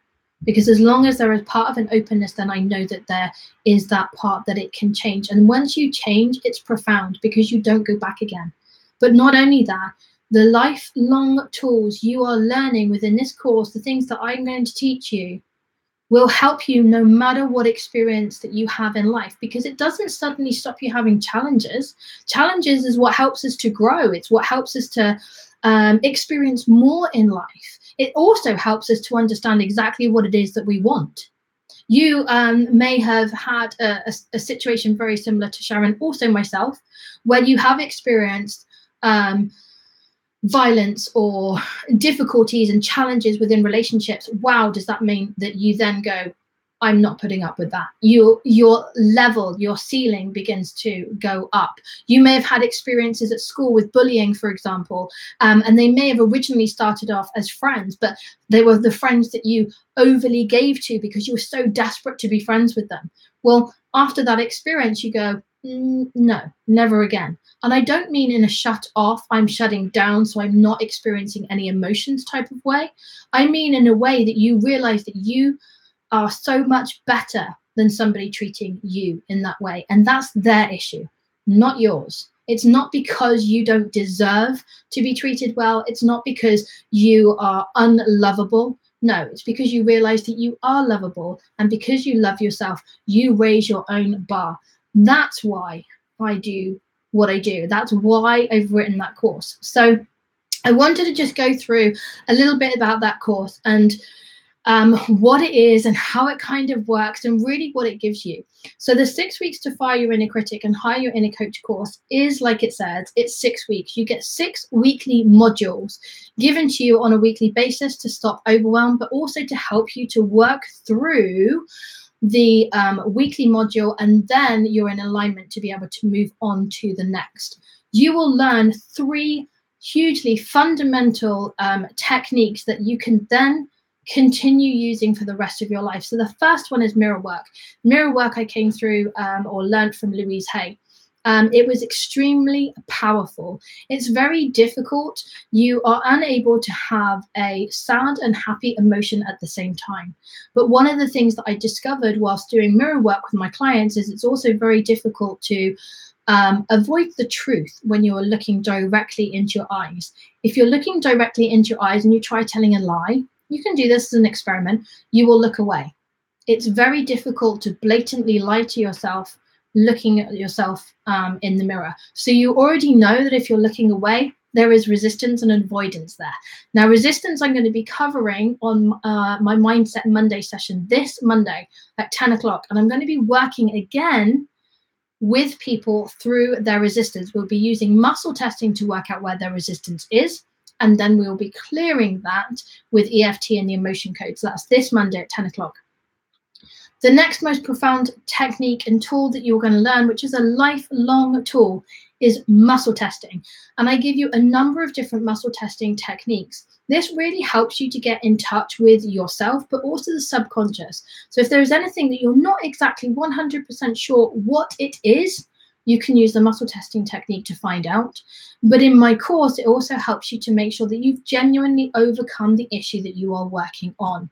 Because as long as there is part of an openness, then I know that there is that part that it can change. And once you change, it's profound, because you don't go back again. But not only that, the lifelong tools you are learning within this course, the things that I'm going to teach you, will help you no matter what experience that you have in life, because it doesn't suddenly stop you having challenges. Challenges is what helps us to grow. It's what helps us to experience more in life. It also helps us to understand exactly what it is that we want. You may have had a situation very similar to Sharon, also myself, where you have experienced violence or difficulties and challenges within relationships. Wow, does that mean that you then go, I'm not putting up with that? Your level, your ceiling begins to go up. You may have had experiences at school with bullying, for example, and they may have originally started off as friends, but they were the friends that you overly gave to because you were so desperate to be friends with them. Well, after that experience, you go, no, never again. And I don't mean in a shut off, I'm shutting down, so I'm not experiencing any emotions type of way. I mean in a way that you realize that you are so much better than somebody treating you in that way. And that's their issue, not yours. It's not because you don't deserve to be treated well. It's not because you are unlovable. No, it's because you realize that you are lovable. And because you love yourself, you raise your own bar. That's why I do what I do. That's why I've written that course. So I wanted to just go through a little bit about that course and what it is and how it kind of works and really what it gives you. So the 6 weeks to Fire Your Inner Critic and Hire Your Inner Coach course is, like it says, it's 6 weeks. You get 6 weekly modules given to you on a weekly basis to stop overwhelm, but also to help you to work through the weekly module, and then you're in alignment to be able to move on to the next. You will learn 3 hugely fundamental techniques that you can then continue using for the rest of your life. So the first one is mirror work. Mirror work I came through or learned from Louise Hay. It was extremely powerful. It's very difficult. You are unable to have a sad and happy emotion at the same time. But one of the things that I discovered whilst doing mirror work with my clients is it's also very difficult to avoid the truth when you are looking directly into your eyes. If you're looking directly into your eyes and you try telling a lie, you can do this as an experiment, you will look away. It's very difficult to blatantly lie to yourself looking at yourself in the mirror. So you already know that if you're looking away, there is resistance and avoidance there. Now, resistance I'm going to be covering on my Mindset Monday session this Monday at 10 o'clock. And I'm going to be working again with people through their resistance. We'll be using muscle testing to work out where their resistance is. And then we'll be clearing that with EFT and the emotion code. So that's this Monday at 10 o'clock. The next most profound technique and tool that you're going to learn, which is a lifelong tool, is muscle testing. And I give you a number of different muscle testing techniques. This really helps you to get in touch with yourself, but also the subconscious. So if there is anything that you're not exactly 100% sure what it is, you can use the muscle testing technique to find out. But in my course, it also helps you to make sure that you've genuinely overcome the issue that you are working on.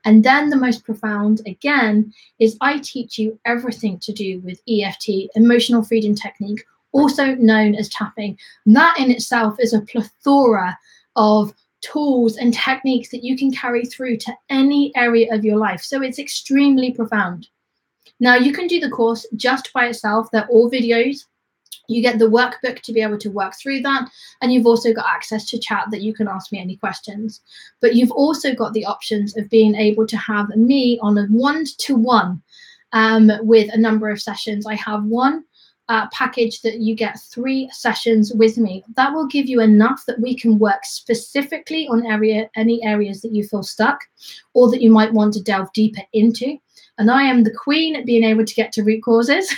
And then the most profound, again, is I teach you everything to do with EFT, emotional freedom technique, also known as tapping. And that in itself is a plethora of tools and techniques that you can carry through to any area of your life. So it's extremely profound. Now, you can do the course just by itself. They're all videos. You get the workbook to be able to work through that. And you've also got access to chat that you can ask me any questions. But you've also got the options of being able to have me on a one-to-one with a number of sessions. I have one package that you get 3 sessions with me. That will give you enough that we can work specifically on any areas that you feel stuck or that you might want to delve deeper into. And I am the queen at being able to get to root causes.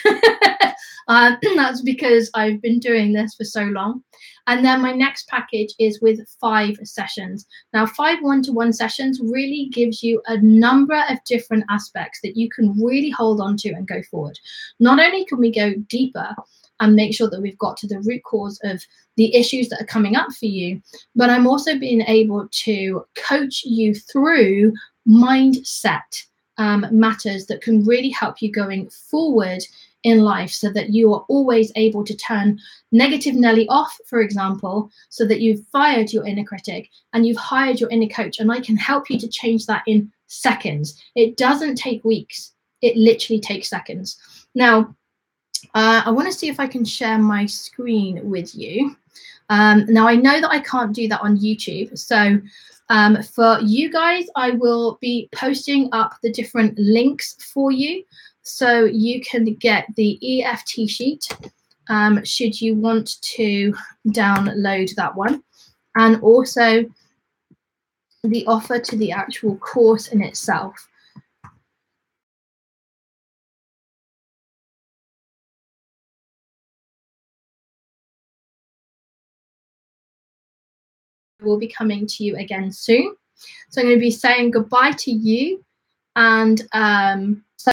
That's because I've been doing this for so long. And then my next package is with 5 sessions. Now, 5 one-to-one sessions really gives you a number of different aspects that you can really hold on to and go forward. Not only can we go deeper and make sure that we've got to the root cause of the issues that are coming up for you, but I'm also being able to coach you through mindset matters that can really help you going forward in life, so that you are always able to turn negative Nelly off, for example, so that you've fired your inner critic and you've hired your inner coach, and I can help you to change that in seconds. It doesn't take weeks. It literally takes seconds. Now, I want to see if I can share my screen with you. Now, I know that I can't do that on YouTube. So for you guys, I will be posting up the different links for you, so you can get the EFT sheet should you want to download that one, and also the offer to the actual course in itself. Will be coming to you again soon. So I'm going to be saying goodbye to you, and